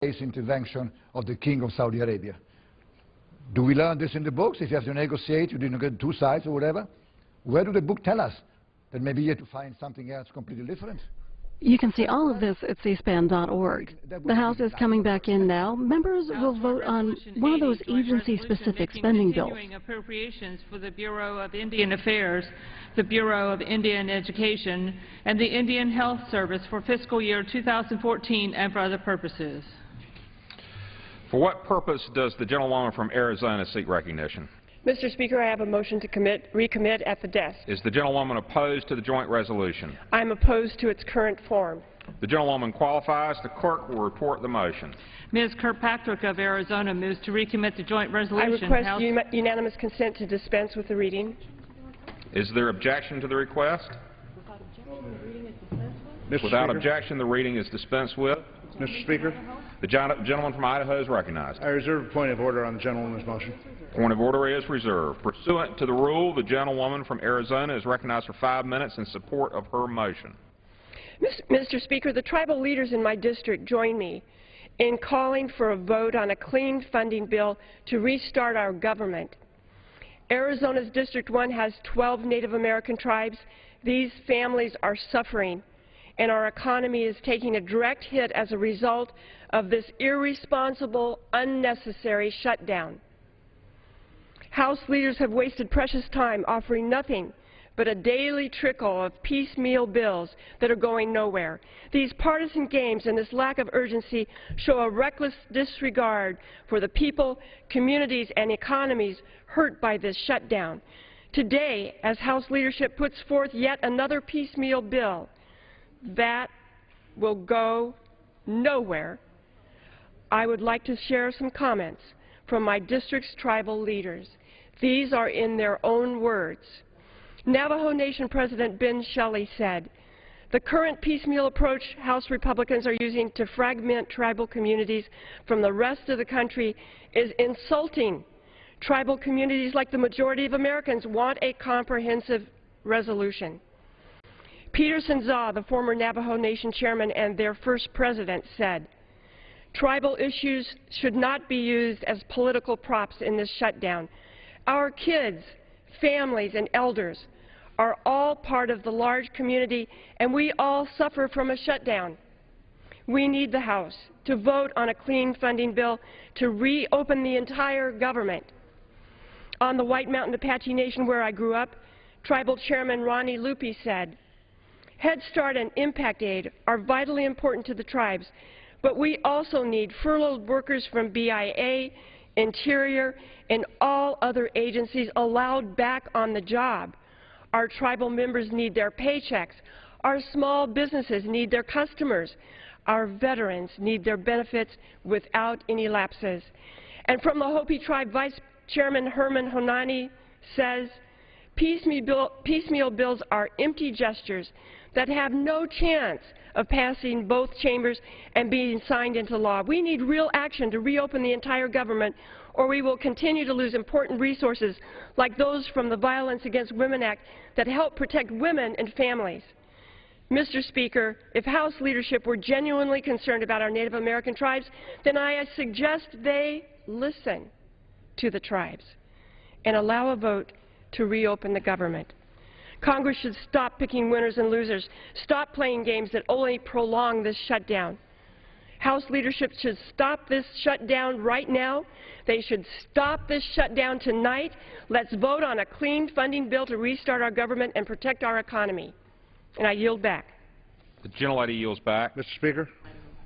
intervention of the King of Saudi Arabia. Do we learn this in the books? If you have to negotiate, you didn't get two sides or whatever. Where do the book tell us that maybe you have to find something else completely different? You can see all of this at cspan.org. The House is coming back in now. Members will vote on one of those agency-specific spending bills. Appropriations for the Bureau of Indian Affairs, the Bureau of Indian Education, and the Indian Health Service for fiscal year 2014 and for other purposes. For what purpose does the gentlewoman from Arizona seek recognition? Mr. Speaker, I have a motion to recommit at the desk. Is the gentlewoman opposed to the joint resolution? I am opposed to its current form. The gentlewoman qualifies. The clerk will report the motion. Ms. Kirkpatrick of Arizona moves to recommit the joint resolution. I request unanimous consent to dispense with the reading. Is there objection to the request? Without objection, the reading is dispensed with. Mr. Speaker, the gentleman from Idaho is recognized. I reserve a point of order on the gentlewoman's motion. Point of order is reserved. Pursuant to the rule, the gentlewoman from Arizona is recognized for 5 minutes in support of her motion. Mr. Speaker, the tribal leaders in my district join me in calling for a vote on a clean funding bill to restart our government. Arizona's District 1 has 12 Native American tribes. These families are suffering, and our economy is taking a direct hit as a result of this irresponsible, unnecessary shutdown. House leaders have wasted precious time offering nothing but a daily trickle of piecemeal bills that are going nowhere. These partisan games and this lack of urgency show a reckless disregard for the people, communities, and economies hurt by this shutdown. Today, as House leadership puts forth yet another piecemeal bill, that will go nowhere, I would like to share some comments from my district's tribal leaders. These are in their own words. Navajo Nation President Ben Shelley said, "The current piecemeal approach House Republicans are using to fragment tribal communities from the rest of the country is insulting. Tribal communities, like the majority of Americans, want a comprehensive resolution." Peterson Zaw, the former Navajo Nation chairman and their first president, said, "Tribal issues should not be used as political props in this shutdown. Our kids, families, and elders are all part of the large community, and we all suffer from a shutdown. We need the House to vote on a clean funding bill to reopen the entire government." On the White Mountain Apache Nation, where I grew up, Tribal Chairman Ronnie Lupi said, "Head Start and Impact Aid are vitally important to the tribes, but we also need furloughed workers from BIA, Interior, and all other agencies allowed back on the job. Our tribal members need their paychecks. Our small businesses need their customers. Our veterans need their benefits without any lapses." And from the Hopi Tribe, Vice Chairman Herman Honani says, piecemeal bills are empty gestures that have no chance of passing both chambers and being signed into law. We need real action to reopen the entire government, or we will continue to lose important resources like those from the Violence Against Women Act that help protect women and families. Mr. Speaker, if House leadership were genuinely concerned about our Native American tribes, then I suggest they listen to the tribes and allow a vote to reopen the government. Congress should stop picking winners and losers, stop playing games that only prolong this shutdown. House leadership should stop this shutdown right now. They should stop this shutdown tonight. Let's vote on a clean funding bill to restart our government and protect our economy. And I yield back. The gentlelady yields back. Mr. Speaker.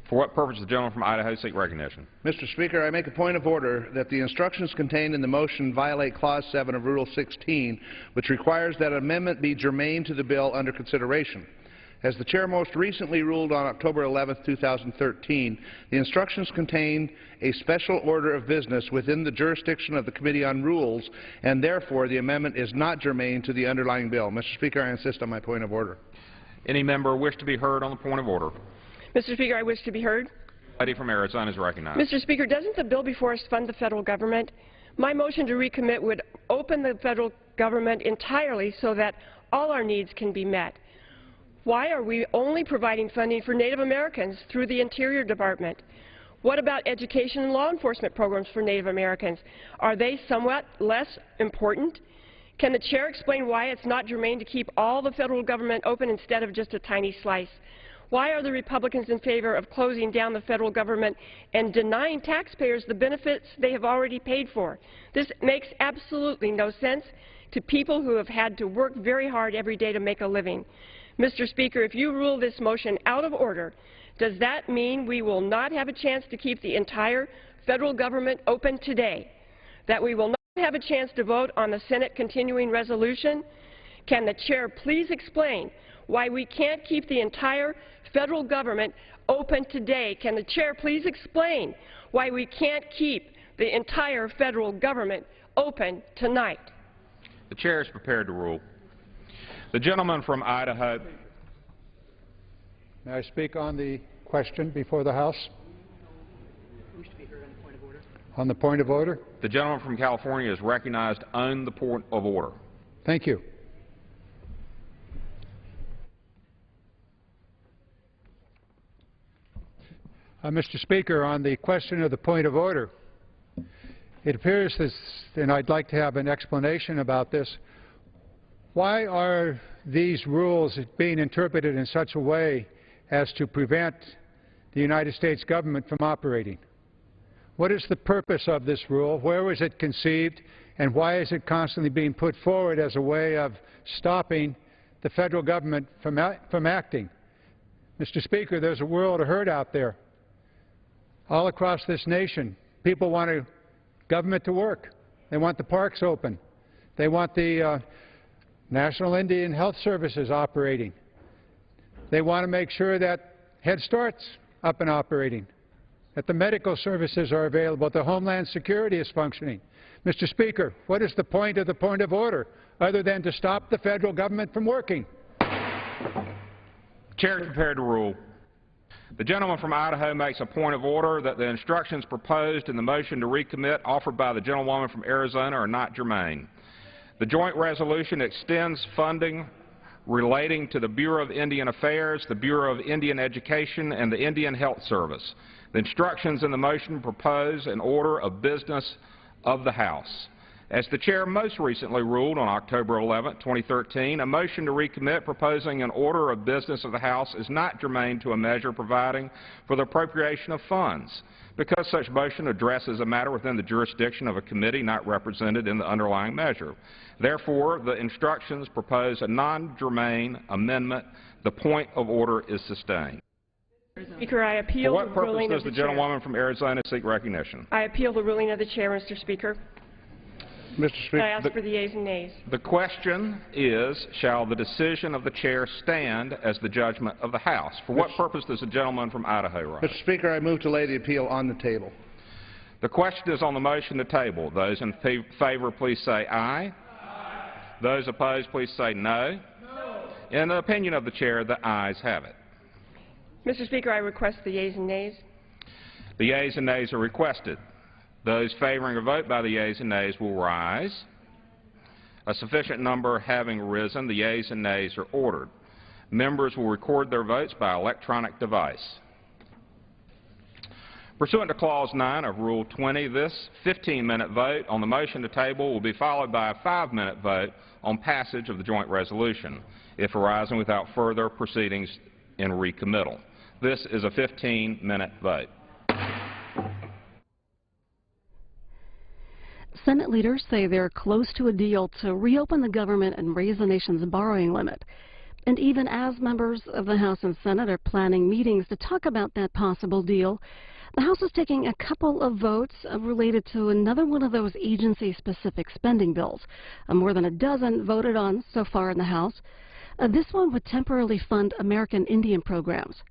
For what purpose does the gentleman from Idaho seek recognition? Mr. Speaker, I make a point of order that the instructions contained in the motion violate Clause 7 of Rule 16, which requires that an amendment be germane to the bill under consideration. As the Chair most recently ruled on October 11, 2013, the instructions contained a special order of business within the jurisdiction of the Committee on Rules, and therefore the amendment is not germane to the underlying bill. Mr. Speaker, I insist on my point of order. Any member wish to be heard on the point of order? Mr. Speaker, I wish to be heard. The lady from Arizona is recognized. Mr. Speaker, doesn't the bill before us fund the federal government? My motion to recommit would open the federal government entirely so that all our needs can be met. Why are we only providing funding for Native Americans through the Interior Department? What about education and law enforcement programs for Native Americans? Are they somewhat less important? Can the chair explain why it's not germane to keep all the federal government open instead of just a tiny slice? Why are the Republicans in favor of closing down the federal government and denying taxpayers the benefits they have already paid for? This makes absolutely no sense to people who have had to work very hard every day to make a living. Mr. Speaker, if you rule this motion out of order, does that mean we will not have a chance to keep the entire federal government open today? That we will not have a chance to vote on the Senate continuing resolution? Can the chair please explain why we can't keep the entire federal government open today? Can the chair please explain why we can't keep the entire federal government open tonight? The chair is prepared to rule. The gentleman from Idaho. May I speak on the question before the House? On the point of order? The gentleman from California is recognized on the point of order. Thank you. Mr. Speaker, on the question of the point of order, it appears this, and I'd like to have an explanation about this, why are these rules being interpreted in such a way as to prevent the United States government from operating? What is the purpose of this rule? Where was it conceived? And why is it constantly being put forward as a way of stopping the federal government from acting? Mr. Speaker, there's a world of hurt out there. All across this nation, people want government to work. They want the parks open. They want the National Indian Health Services operating. They want to make sure that Head Start's up and operating, that the medical services are available, that Homeland Security is functioning. Mr. Speaker, what is the point of order other than to stop the federal government from working? Chair is prepared to rule. The gentleman from Idaho makes a point of order that the instructions proposed in the motion to recommit offered by the gentlewoman from Arizona are not germane. The joint resolution extends funding relating to the Bureau of Indian Affairs, the Bureau of Indian Education, and the Indian Health Service. The instructions in the motion propose an order of business of the House. As the chair most recently ruled on October 11, 2013, a motion to recommit proposing an order of business of the House is not germane to a measure providing for the appropriation of funds, because such motion addresses a matter within the jurisdiction of a committee not represented in the underlying measure. Therefore, the instructions propose a non-germane amendment. The point of order is sustained. Speaker, I appeal the ruling of the chair. For what purpose does the gentlewoman from Arizona seek recognition? I appeal the ruling of the chair, Mr. Speaker. Mr. Speaker, I ask for the yeas and nays. The question is, shall the decision of the chair stand as the judgment of the House? For what purpose does the gentleman from Idaho rise? Mr. Speaker, I move to lay the appeal on the table. The question is on the motion to table. Those in favor, please say aye. Aye. Those opposed, please say no. No. In the opinion of the chair, the ayes have it. Mr. Speaker, I request the yeas and nays. The yeas and nays are requested. Those favoring a vote by the yeas and nays will rise. A sufficient number having risen, the yeas and nays are ordered. Members will record their votes by electronic device. Pursuant to Clause 9 of Rule 20, this 15-minute vote on the motion to table will be followed by a 5-minute vote on passage of the joint resolution, if arising without further proceedings in recommittal. This is a 15-minute vote. Senate leaders say they're close to a deal to reopen the government and raise the nation's borrowing limit. And even as members of the House and Senate are planning meetings to talk about that possible deal, the House is taking a couple of votes related to another one of those agency-specific spending bills. More than a dozen voted on so far in the House. This one would temporarily fund American Indian programs.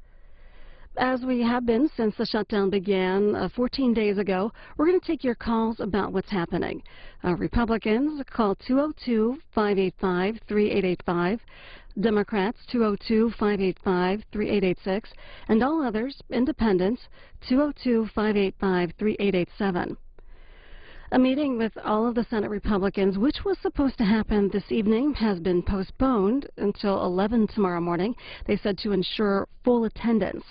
As we have been since the shutdown began 14 days ago, we're going to take your calls about what's happening. Republicans, call 202-585-3885. Democrats, 202-585-3886. And all others, independents, 202-585-3887. A meeting with all of the Senate Republicans, which was supposed to happen this evening, has been postponed until 11 tomorrow morning, they said, to ensure full attendance.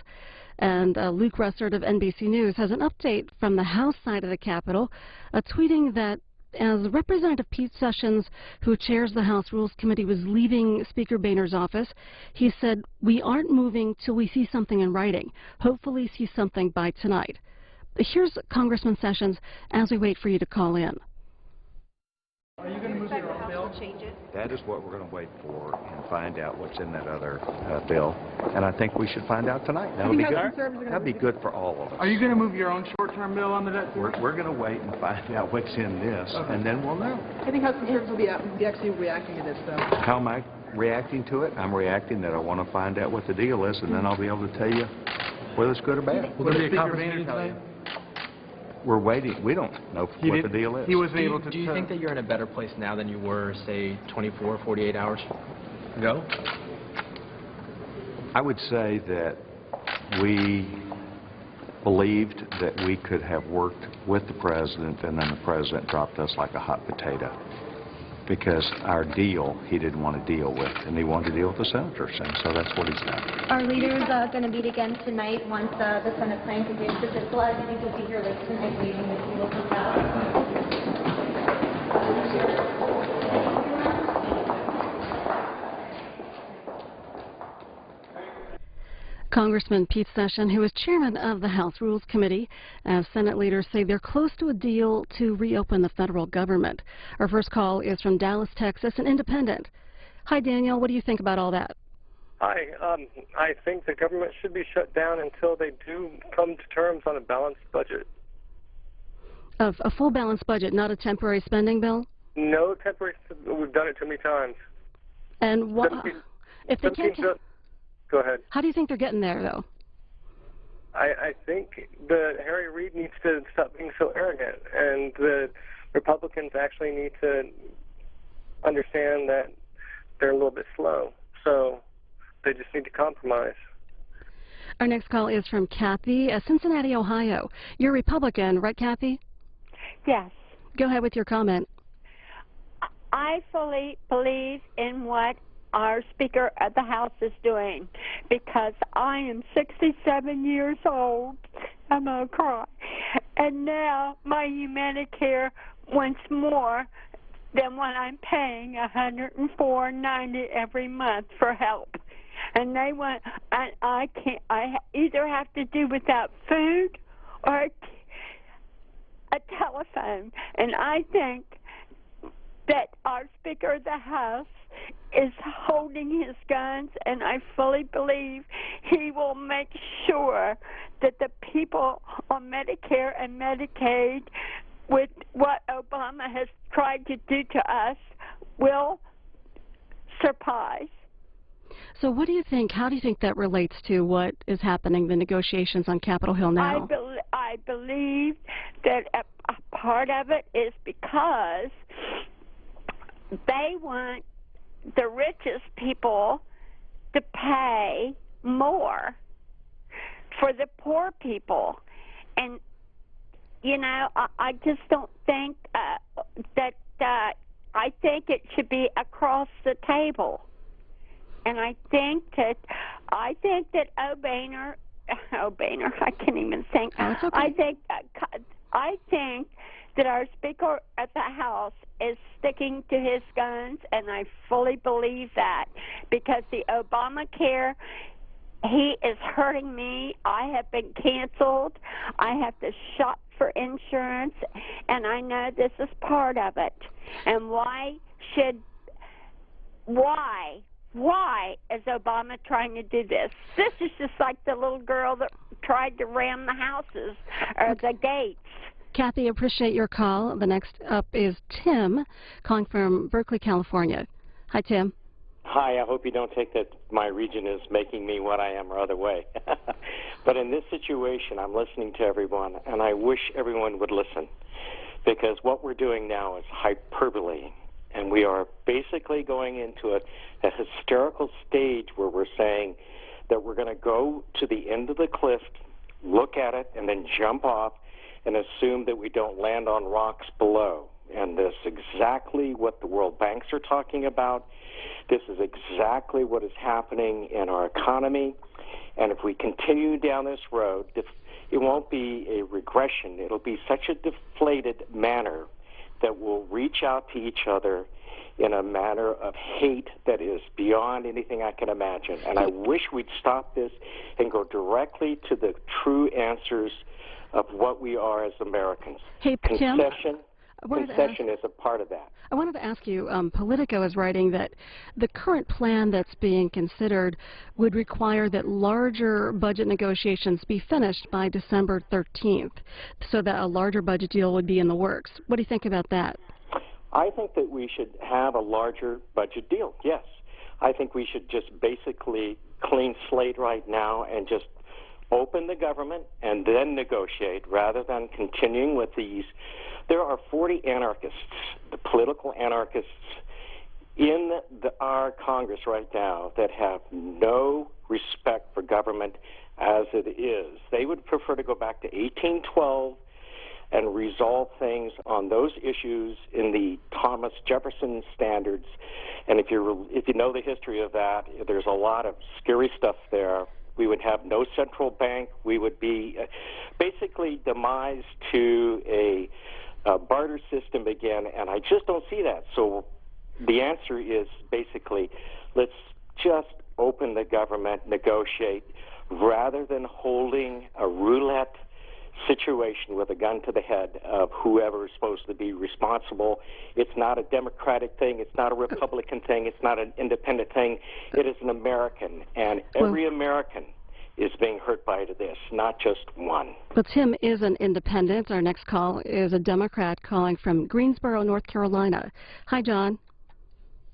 And Luke Russert of NBC News has an update from the House side of the Capitol, tweeting that as Representative Pete Sessions, who chairs the House Rules Committee, was leaving Speaker Boehner's office, he said, "We aren't moving till we see something in writing. Hopefully see something by tonight." Here's Congressman Sessions as we wait for you to call in. Are you going to move your own bill? That is what we're going to wait for and find out what's in that other bill. And I think we should find out tonight. That'll be good. That'll be good for all of us. Are you going to move your own short-term bill on the debt service? We're going to wait and find out what's in this, and then we'll know. I think House Conservatives will be actually reacting to this, though. How am I reacting to it? I'm reacting that I want to find out what the deal is, and then I'll be able to tell you whether it's good or bad. Will there be a conference meeting tonight? We're waiting. We don't know what the deal is. He wasn't able to. Do you think that you're in a better place now than you were, say, 24, 48 hours ago? I would say that we believed that we could have worked with the President, and then the President dropped us like a hot potato. Because our deal, he didn't want to deal with, and he wanted to deal with the senators, and so that's what he's done. Are leaders going to meet again tonight once the Senate plan continues to fiscalize? I think you'll be here late tonight meeting with people from Congressman Pete Sessions, who is chairman of the House Rules Committee, as Senate leaders say they're close to a deal to reopen the federal government. Our first call is from Dallas, Texas, an independent. Hi, Daniel. What do you think about all that? Hi. I think the government should be shut down until they do come to terms on a balanced budget. Of a full balanced budget, not a temporary spending bill? No temporary. We've done it too many times. And if they can't... Go ahead. How do you think they're getting there, though? I think that Harry Reid needs to stop being so arrogant, and the Republicans actually need to understand that they're a little bit slow, so they just need to compromise. Our next call is from Kathy, Cincinnati, Ohio. You're Republican, right, Kathy? Yes. Go ahead with your comment. I fully believe in what our Speaker of the House is doing, because I am 67 years old. I'm going to cry. And now my Humanitarian wants more than what I'm paying, $104.90 every month for help. And they want, I can't, I either have to do without food or a telephone. And I think that our Speaker of the House is holding his guns, and I fully believe he will make sure that the people on Medicare and Medicaid, with what Obama has tried to do to us, will surprise. So what do you think, how do you think that relates to what is happening, the negotiations on Capitol Hill now? I believe that a part of it is because they want the richest people to pay more for the poor people. And, you know, I just don't think that I think it should be across the table. And I think that Boehner, I can't even think. Oh, it's okay. I think that our Speaker at the House is sticking to his guns, and I fully believe that, because the Obamacare, he is hurting me. I have been canceled. I have to shop for insurance, and I know this is part of it. And why is Obama trying to do this? This is just like the little girl that tried to ram the houses or the gates. Kathy, appreciate your call. The next up is Tim, calling from Berkeley, California. Hi, Tim. Hi, I hope you don't take that my region is making me what I am or other way. But in this situation, I'm listening to everyone, and I wish everyone would listen, because what we're doing now is hyperbole, and we are basically going into a hysterical stage where we're saying that we're going to go to the end of the cliff, look at it, and then jump off, and assume that we don't land on rocks below. and this is exactly what the World Banks are talking about. This is exactly what is happening in our economy. And if we continue down this road, it won't be a regression. It'll be such a deflated manner that we'll reach out to each other in a manner of hate that is beyond anything I can imagine. And I wish we'd stop this and go directly to the true answers of what we are as Americans. Hey, Tim, concession is a part of that. I wanted to ask you, Politico is writing that the current plan that's being considered would require that larger budget negotiations be finished by December 13th, so that a larger budget deal would be in the works. What do you think about that? I think that we should have a larger budget deal, yes. I think we should just basically clean slate right now and just open the government and then negotiate rather than continuing with these. There are 40 anarchists, the political anarchists in our Congress right now that have no respect for government as it is. They would prefer to go back to 1812 and resolve things on those issues in the Thomas Jefferson standards. And if you know the history of that, there's a lot of scary stuff there. We would have no central bank. We would be basically demised to a barter system again, and I just don't see that. So the answer is basically let's just open the government, negotiate, rather than holding a roulette situation with a gun to the head of whoever is supposed to be responsible. It's not a Democratic thing. It's not a Republican thing. It's not an independent thing. It is an American, and every American is being hurt by this, not just one. But Tim is an independent. Our next call is a Democrat calling from Greensboro, North Carolina. Hi, John.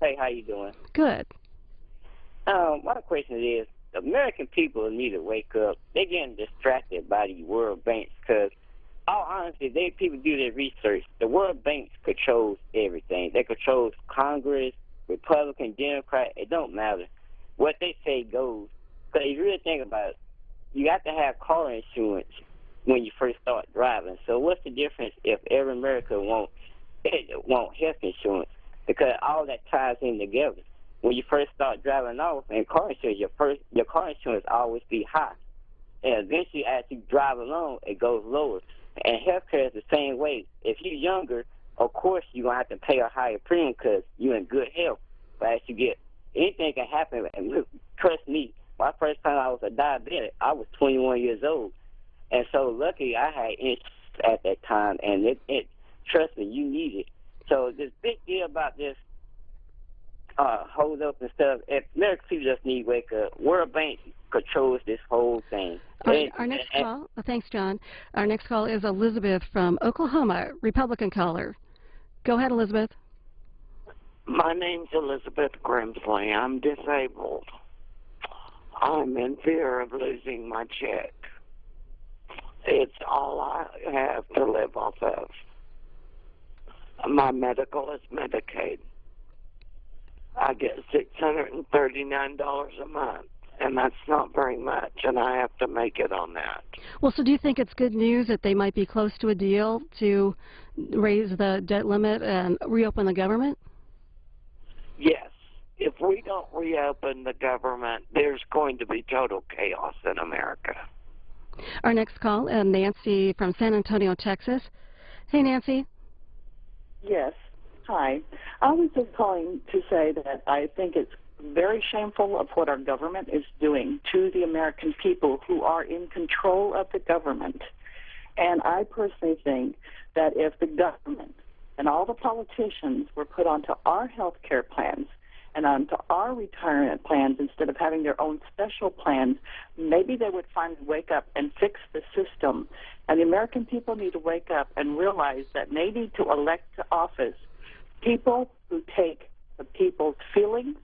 Hey, how you doing? Good. My question is, the American people need to wake up. They're getting distracted by the World Banks because, all honesty, people do their research. The World Banks controls everything. They control Congress, Republican, Democrat. It don't matter. What they say goes. Because if you really think about it, you have to have car insurance when you first start driving. So what's the difference if every American wants health insurance? Because all that ties in together. When you first start driving off and car insurance, your car insurance always be high. And eventually as you drive along, it goes lower. And healthcare is the same way. If you're younger, of course you're going to have to pay a higher premium because you're in good health. But as you get, anything can happen. And look, trust me, my first time I was a diabetic, I was 21 years old. And so luckily I had insurance at that time. And it trust me, you need it. So this big deal about this hold up and stuff, if American people just need to wake up. World Bank controls this whole thing. Our next call, thanks, John. Our next call is Elizabeth from Oklahoma, Republican caller. Go ahead, Elizabeth. My name's Elizabeth Grimsley. I'm disabled. I'm in fear of losing my check. It's all I have to live off of. My medical is Medicaid. I get $639 a month, and that's not very much, and I have to make it on that. Well, so do you think it's good news that they might be close to a deal to raise the debt limit and reopen the government? Yes. If we don't reopen the government, there's going to be total chaos in America. Our next call, Nancy from San Antonio, Texas. Hey, Nancy. Yes. Hi. I was just calling to say that I think it's very shameful of what our government is doing to the American people who are in control of the government. And I personally think that if the government and all the politicians were put onto our health care plans and onto our retirement plans instead of having their own special plans, maybe they would finally wake up and fix the system. And the American people need to wake up and realize that they need to elect to office people who take the people's feelings,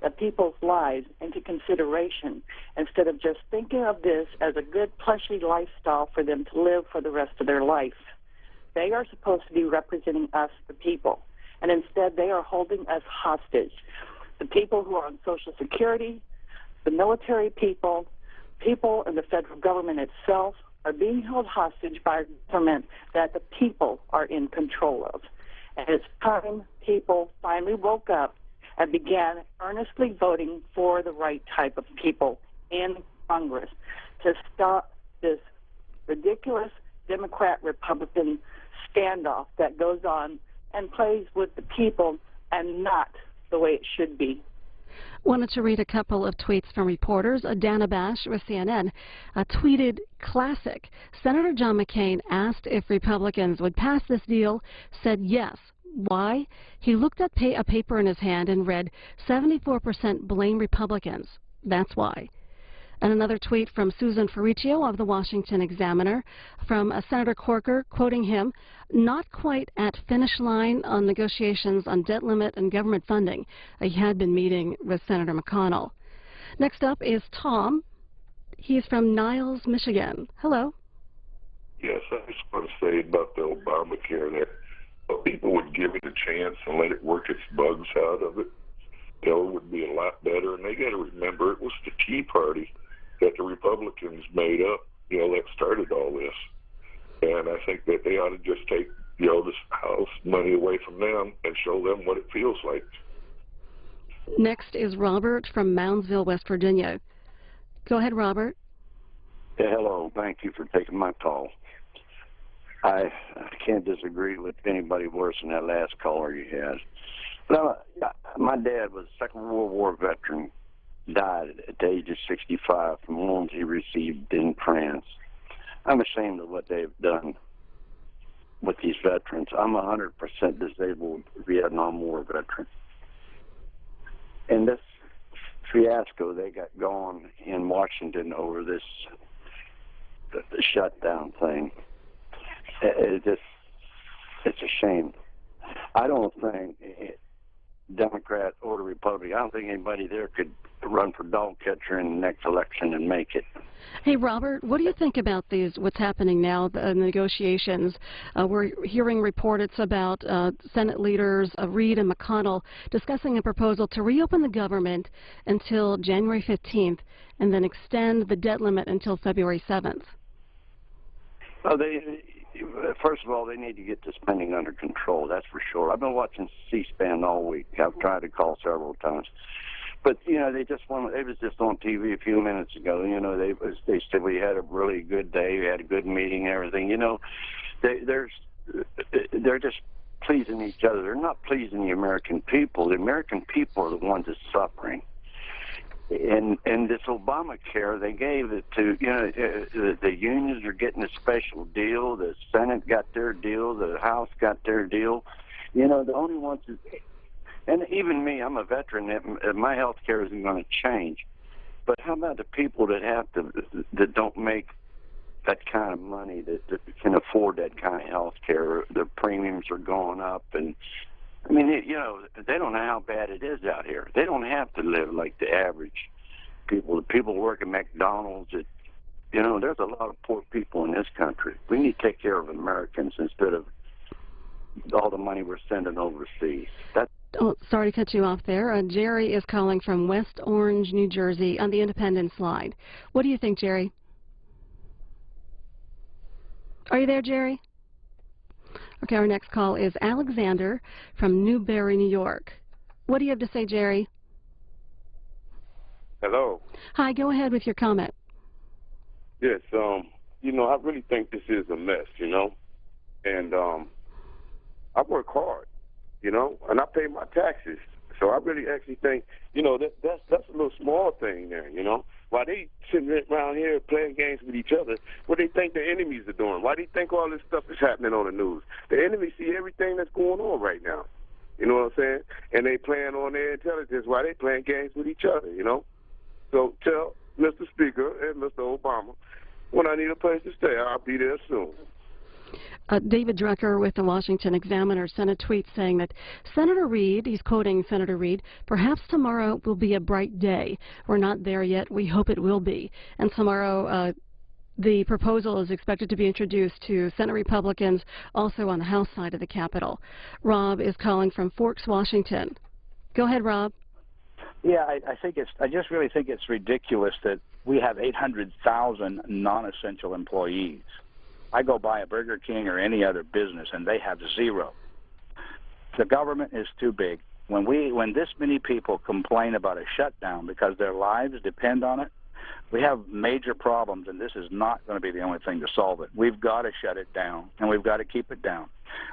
the people's lives into consideration instead of just thinking of this as a good, plushy lifestyle for them to live for the rest of their life. They are supposed to be representing us, the people, and instead they are holding us hostage. The people who are on Social Security, the military people, people in the federal government itself are being held hostage by a government that the people are in control of. And it's time people finally woke up and began earnestly voting for the right type of people in Congress to stop this ridiculous Democrat-Republican standoff that goes on and plays with the people and not the way it should be. Wanted to read a couple of tweets from reporters. Dana Bash with CNN tweeted, classic. Senator John McCain asked if Republicans would pass this deal, said yes. Why? He looked at a paper in his hand and read 74% blame Republicans. That's why. And another tweet from Susan Ferriccio of the Washington Examiner from Senator Corker, quoting him, not quite at finish line on negotiations on debt limit and government funding. He had been meeting with Senator McConnell. Next up is Tom. He's from Niles, Michigan. Hello. Yes, I just want to say about the Obamacare that people would give it a chance and let it work its bugs out of it. It would be a lot better. And they got to remember it was the Tea Party that the Republicans made up, that started all this. And I think that they ought to just take, this House money away from them and show them what it feels like. Next is Robert from Moundsville, West Virginia. Go ahead, Robert. Yeah, hello. Thank you for taking my call. I can't disagree with anybody worse than that last caller you had. But my dad was a Second World War veteran, died at the age of 65 from wounds he received in France. I'm ashamed of what they've done with these veterans. I'm a 100% disabled Vietnam War veteran. And this fiasco they got going in Washington over this the shutdown thing, it's a shame. I don't think Democrat or the Republican, I don't think anybody there could run for dog catcher in the next election and make it. Hey, Robert, what do you think about what's happening now, the negotiations? We're hearing reports about Senate leaders Reid and McConnell discussing a proposal to reopen the government until January 15th and then extend the debt limit until February 7th. Well, first of all, they need to get the spending under control, that's for sure. I've been watching C-SPAN all week. I've tried to call several times. But, they was just on TV a few minutes ago. They said we had a really good day, we had a good meeting and everything. They're just pleasing each other. They're not pleasing the American people. The American people are the ones that's suffering. And this Obamacare, they gave it to, the unions are getting a special deal. The Senate got their deal. The House got their deal. The only ones that, and even me, I'm a veteran, my health care isn't going to change. But how about the people that don't make that kind of money, that can afford that kind of health care? The premiums are going up, and I mean, they don't know how bad it is out here. They don't have to live like the average people. The people work at McDonald's, there's a lot of poor people in this country. We need to take care of Americans instead of all the money we're sending overseas. Oh, sorry to cut you off there. Jerry is calling from West Orange, New Jersey on the Independence line. What do you think, Jerry? Are you there, Jerry? Okay, our next call is Alexander from Newberry, New York. What do you have to say, Jerry? Hello. Hi, go ahead with your comment. Yes, I really think this is a mess, and I work hard, and I pay my taxes. So I really actually think, that's a little small thing there, While they sitting around here playing games with each other, what they think the enemies are doing? Why do you think all this stuff is happening on the news? The enemies see everything that's going on right now. You know what I'm saying? And they playing on their intelligence while they playing games with each other, So tell Mr. Speaker and Mr. Obama, when I need a place to stay, I'll be there soon. David Drucker with the Washington Examiner sent a tweet saying that Senator Reid, he's quoting Senator Reid, perhaps tomorrow will be a bright day. We're not there yet. We hope it will be. And tomorrow the proposal is expected to be introduced to Senate Republicans also on the House side of the Capitol. Rob is calling from Forks, Washington. Go ahead, Rob. Yeah, I just really think it's ridiculous that we have 800,000 non-essential employees. I go by a Burger King or any other business, and they have zero. The government is too big. When this many people complain about a shutdown because their lives depend on it, we have major problems, and this is not going to be the only thing to solve it. We've got to shut it down, and we've got to keep it down.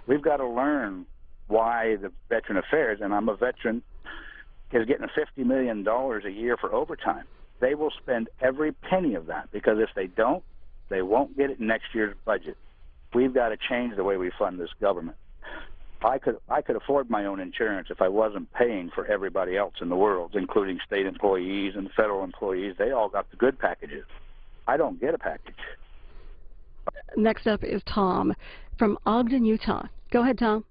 We've got to learn why the Veteran Affairs, and I'm a veteran, is getting $50 million a year for overtime. They will spend every penny of that, because if they don't, they won't get it in next year's budget. We've got to change the way we fund this government. I could afford my own insurance if I wasn't paying for everybody else in the world, including state employees and federal employees. They all got the good packages. I don't get a package. Next up is Tom from Ogden, Utah. Go ahead, Tom.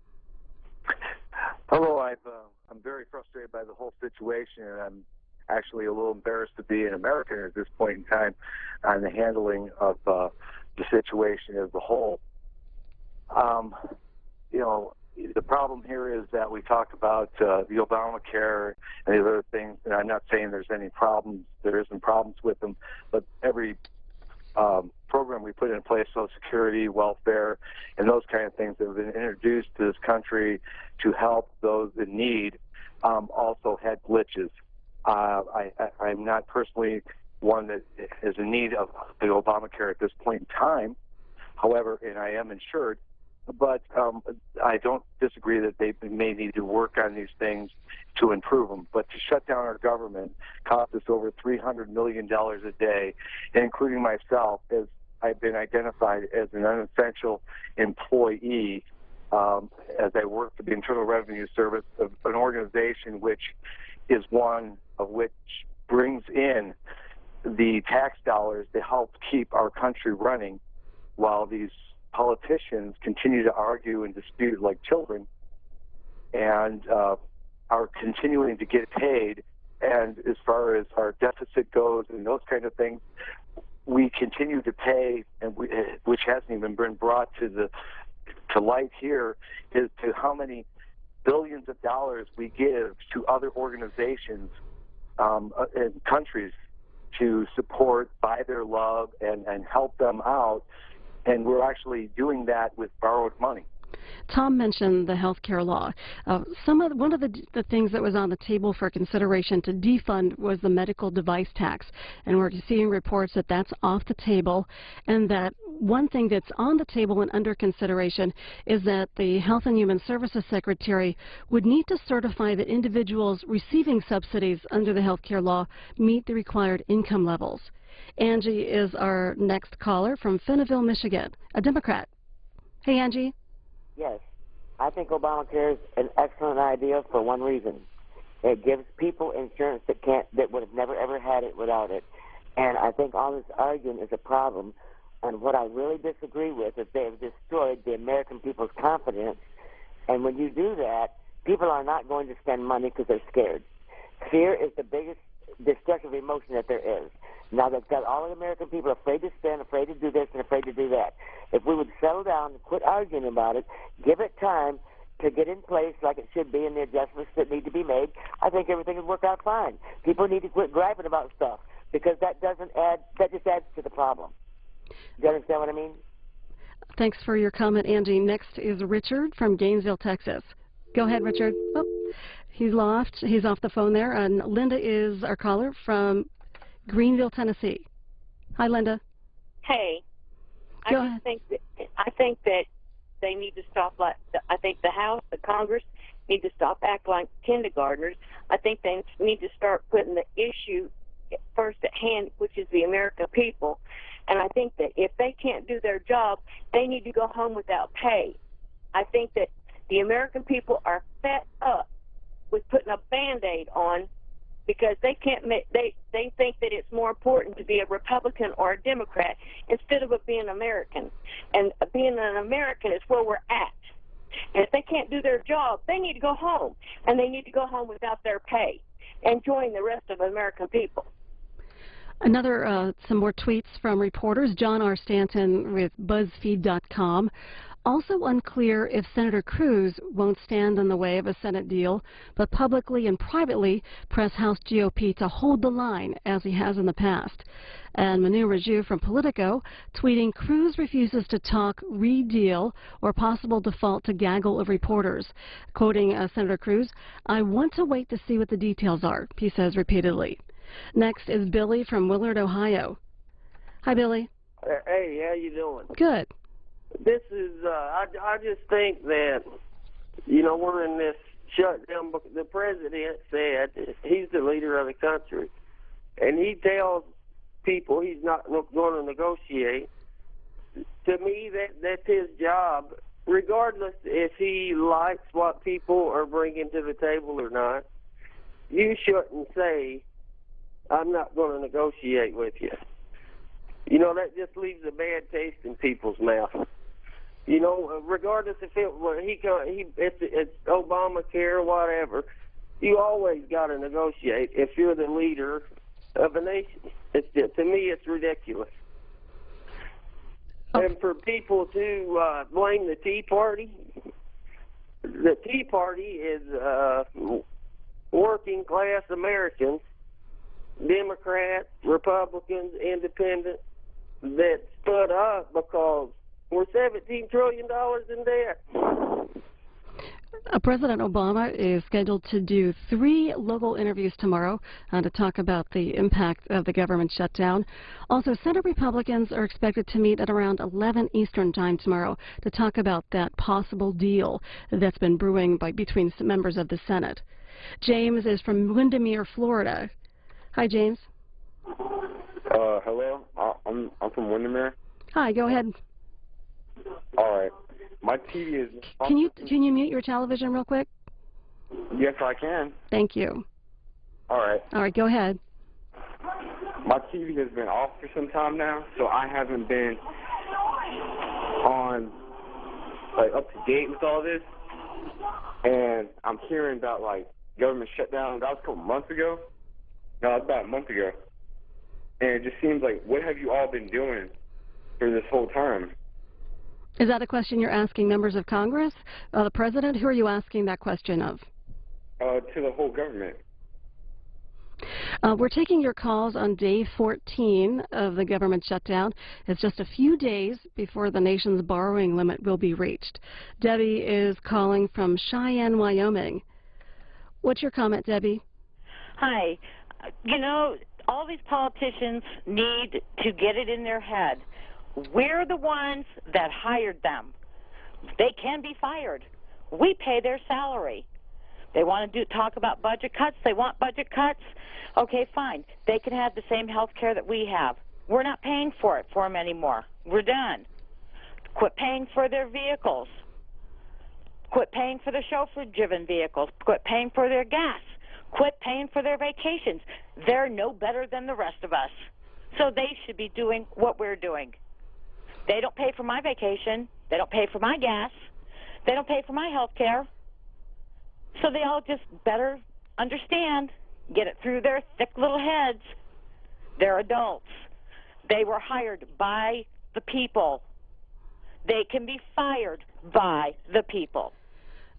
Hello, I'm very frustrated by the whole situation, and I'm actually a little embarrassed to be an American at this point in time on the handling of the situation as a whole. You know, the problem here is that we talk about the Obamacare and the other things, and I'm not saying there's any problems. There isn't problems with them, but every program we put in place, Social Security, welfare, and those kind of things that have been introduced to this country to help those in need, also had glitches. I'm not personally one that is in need of the Obamacare at this point in time. However, and I am insured, but I don't disagree that they may need to work on these things to improve them. But to shut down our government costs us over $300 million a day, and including myself, as I've been identified as an unessential employee as I work for the Internal Revenue Service, of an organization which is one of which brings in the tax dollars to help keep our country running, while these politicians continue to argue and dispute like children and are continuing to get paid. And as far as our deficit goes and those kind of things, we continue to pay, and which hasn't even been brought to light here, is to how many billions of dollars we give to other organizations and countries to support, buy their love, and help them out. And we're actually doing that with borrowed money. Tom mentioned the health care law. One of the things that was on the table for consideration to defund was the medical device tax, and we're seeing reports that that's off the table, and that one thing that's on the table and under consideration is that the Health and Human Services Secretary would need to certify that individuals receiving subsidies under the health care law meet the required income levels. Angie is our next caller from Finneville, Michigan, a Democrat. Hey, Angie. Yes, I think Obamacare is an excellent idea for one reason. It gives people insurance that would have never ever had it without it. And I think all this arguing is a problem. And what I really disagree with is they have destroyed the American people's confidence. And when you do that, people are not going to spend money because they're scared. Fear is the biggest destructive emotion that there is. Now they've got all the American people afraid to spend, afraid to do this, and afraid to do that. If we would settle down and quit arguing about it, give it time to get in place like it should be and the adjustments that need to be made, I think everything would work out fine. People need to quit griping about stuff, because that just adds to the problem. Do you understand what I mean? Thanks for your comment, Angie. Next is Richard from Gainesville, Texas. Go ahead, Richard. Oh, he's lost. He's off the phone there. And Linda is our caller from Greenville, Tennessee. Hi, Linda. Hey, I think that they need to stop. I think the House, the Congress, need to stop acting like kindergartners. I think they need to start putting the issue first at hand, which is the American people. And I think that if they can't do their job, they need to go home without pay. I think that the American people are fed up with putting a Band-Aid on, because they can't they think that it's more important to be a Republican or a Democrat instead of being American. And being an American is where we're at. And if they can't do their job, they need to go home. And they need to go home without their pay and join the rest of the American people. Some more tweets from reporters. John R. Stanton with BuzzFeed.com. Also unclear if Senator Cruz won't stand in the way of a Senate deal, but publicly and privately press House GOP to hold the line, as he has in the past. And Manu Raju from Politico tweeting, Cruz refuses to talk re-deal or possible default to gaggle of reporters. Quoting Senator Cruz, I want to wait to see what the details are, he says repeatedly. Next is Billy from Willard, Ohio. Hi, Billy. Hey, how you doing? Good. This is, I just think that, you know, we're in this shutdown. The president said he's the leader of the country, and he tells people he's not going to negotiate. To me, that's his job, regardless if he likes what people are bringing to the table or not. You shouldn't say, I'm not going to negotiate with you. You know, that just leaves a bad taste in people's mouth. You know, regardless if it's Obamacare or whatever, you always got to negotiate if you're the leader of a nation. To me, it's ridiculous. And for people to blame the Tea Party is working class Americans, Democrats, Republicans, Independents, that stood up because we're $17 trillion in debt. President Obama is scheduled to do 3 local interviews tomorrow to talk about the impact of the government shutdown. Also, Senate Republicans are expected to meet at around 11 Eastern Time tomorrow to talk about that possible deal that's been brewing between some members of the Senate. James is from Windermere, Florida. Hi, James. Hello. I'm from Windermere. Hi, go ahead. All right. My TV is... Can you mute your television real quick? Yes, I can. Thank you. All right. All right, go ahead. My TV has been off for some time now, so I haven't been on, up to date with all this. And I'm hearing about, government shutdown. That was a couple months ago. No, it was about a month ago. And it just seems like, what have you all been doing for this whole time? Is that a question you're asking members of Congress? The President? Who are you asking that question of? To the whole government. We're taking your calls on day 14 of the government shutdown. It's just a few days before the nation's borrowing limit will be reached. Debbie is calling from Cheyenne, Wyoming. What's your comment, Debbie? Hi. You know, all these politicians need to get it in their head. We're the ones that hired them. They can be fired. We pay their salary. They want to talk about budget cuts. They want budget cuts. Okay, fine. They can have the same health care that we have. We're not paying for it for them anymore. We're done. Quit paying for their vehicles. Quit paying for the chauffeur-driven vehicles. Quit paying for their gas. Quit paying for their vacations. They're no better than the rest of us. So they should be doing what we're doing. They don't pay for my vacation. They don't pay for my gas. They don't pay for my health care. So they all just better understand, get it through their thick little heads. They're adults. They were hired by the people. They can be fired by the people.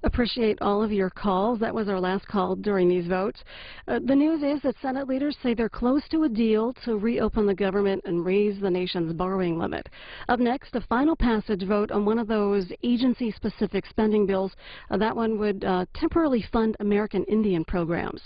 Appreciate all of your calls. That was our last call during these votes. The news is that Senate leaders say they're close to a deal to reopen the government and raise the nation's borrowing limit. Up next, a final passage vote on one of those agency-specific spending bills. That one would temporarily fund American Indian programs.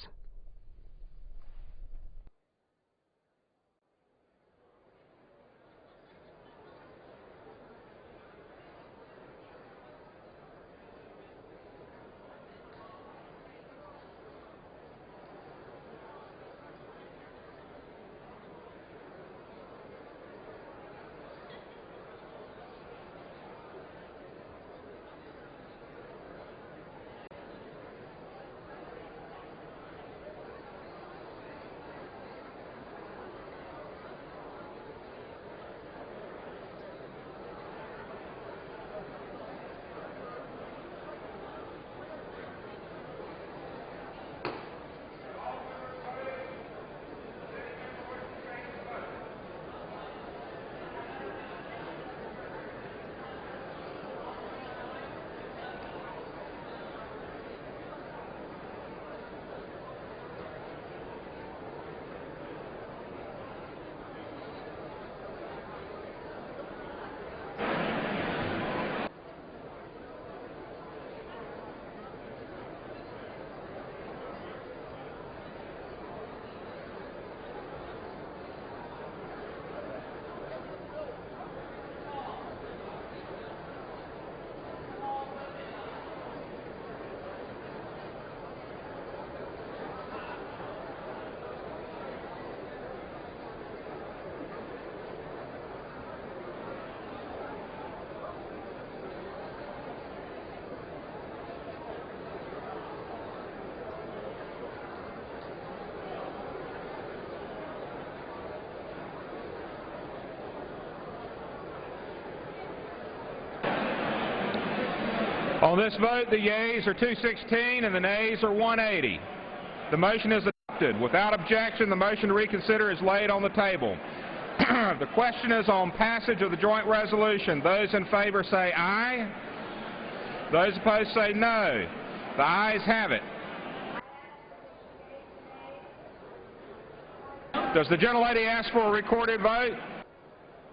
On this vote, the yeas are 216 and the nays are 180. The motion is adopted. Without objection, the motion to reconsider is laid on the table. The question is on passage of the joint resolution. Those in favor say aye. Those opposed say no. The ayes have it. Does the gentlelady ask for a recorded vote?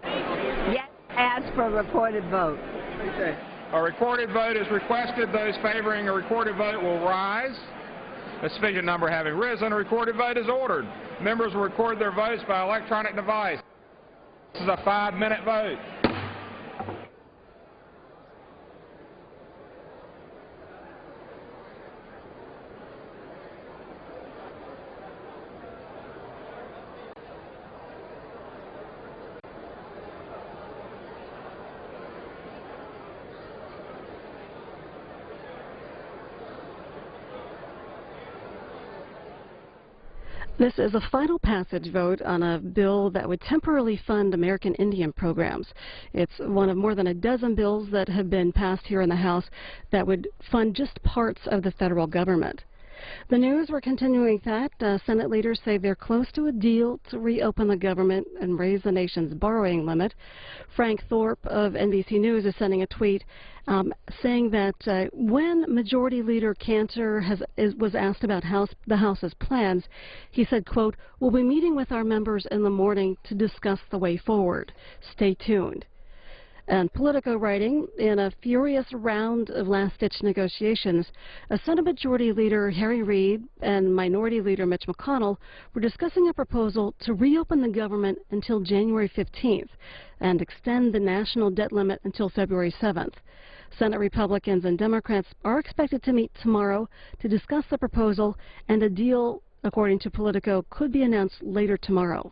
Yes, ask for a recorded vote. Okay. A recorded vote is requested. Those favoring a recorded vote will rise. A sufficient number having risen, a recorded vote is ordered. Members will record their votes by electronic device. This is a 5-minute vote. This is a final passage vote on a bill that would temporarily fund American Indian programs. It's one of more than a dozen bills that have been passed here in the House that would fund just parts of the federal government. The news, we're continuing that. Senate leaders say they're close to a deal to reopen the government and raise the nation's borrowing limit. Frank Thorpe of NBC News is sending a tweet saying that when Majority Leader Cantor was asked about the House's plans, he said, quote, "We'll be meeting with our members in the morning to discuss the way forward. Stay tuned." And Politico writing, in a furious round of last-ditch negotiations, Senate Majority Leader Harry Reid and Minority Leader Mitch McConnell were discussing a proposal to reopen the government until January 15th and extend the national debt limit until February 7th. Senate Republicans and Democrats are expected to meet tomorrow to discuss the proposal, and a deal, according to Politico, could be announced later tomorrow.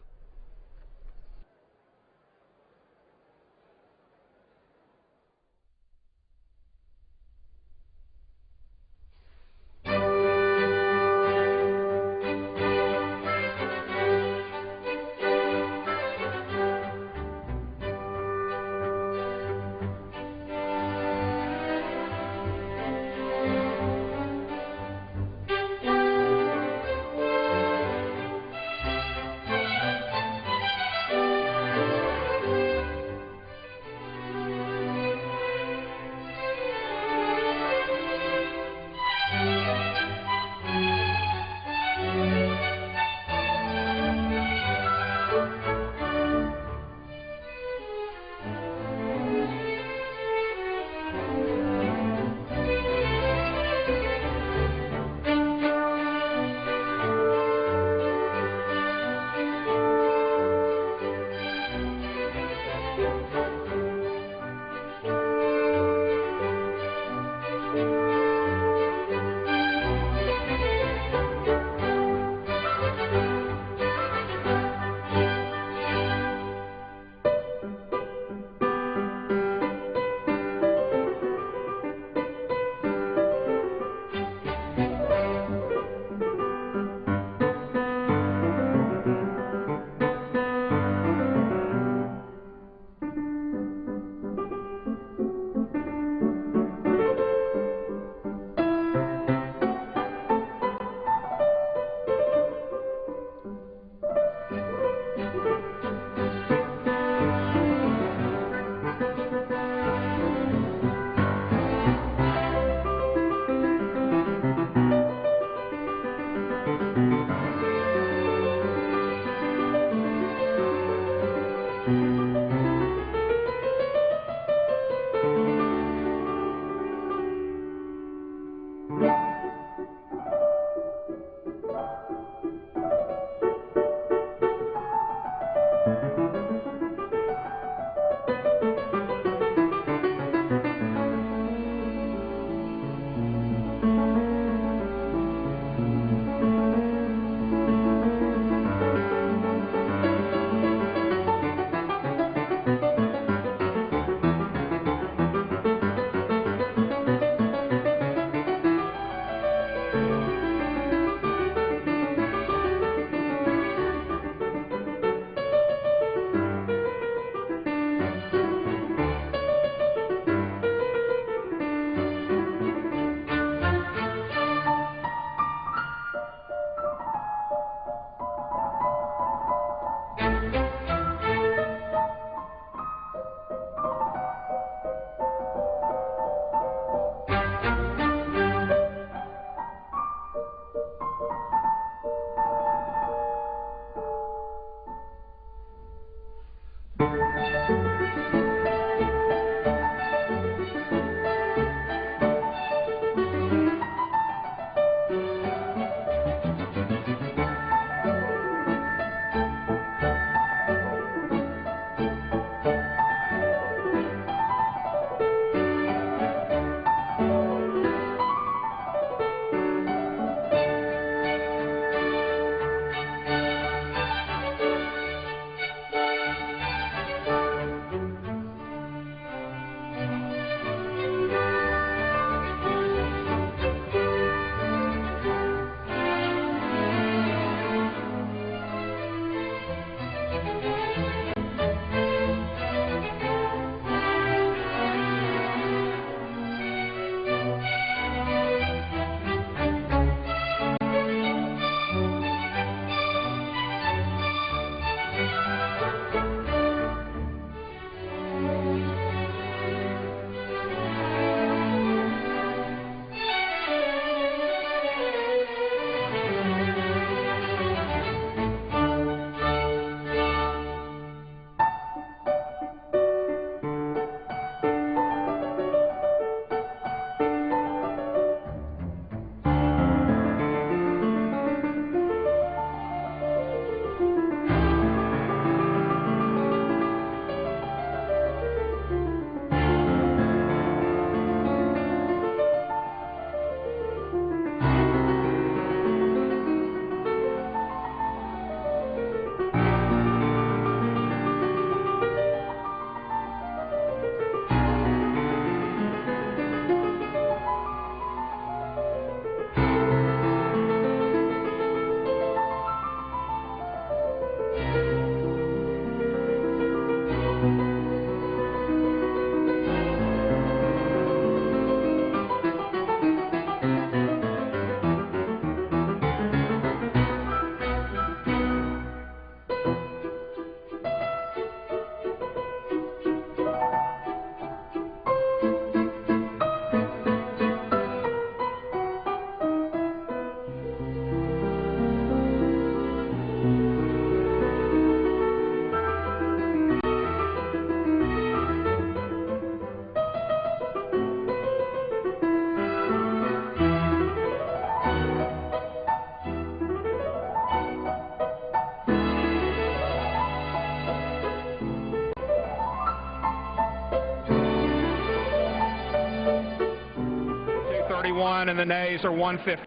241 and the nays are 150.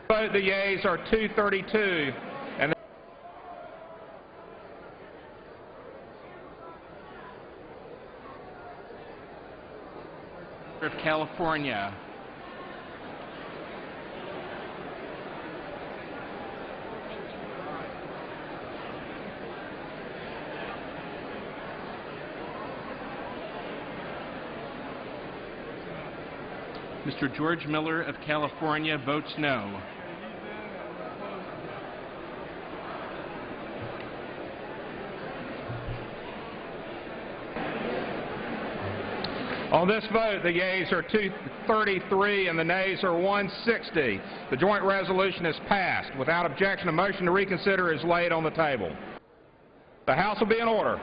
Vote the yeas are 232 and of California. Mr. George Miller of California votes no. On this vote, the yeas are 233 and the nays are 160. The joint resolution is passed. Without objection, a motion to reconsider is laid on the table. The House will be in order.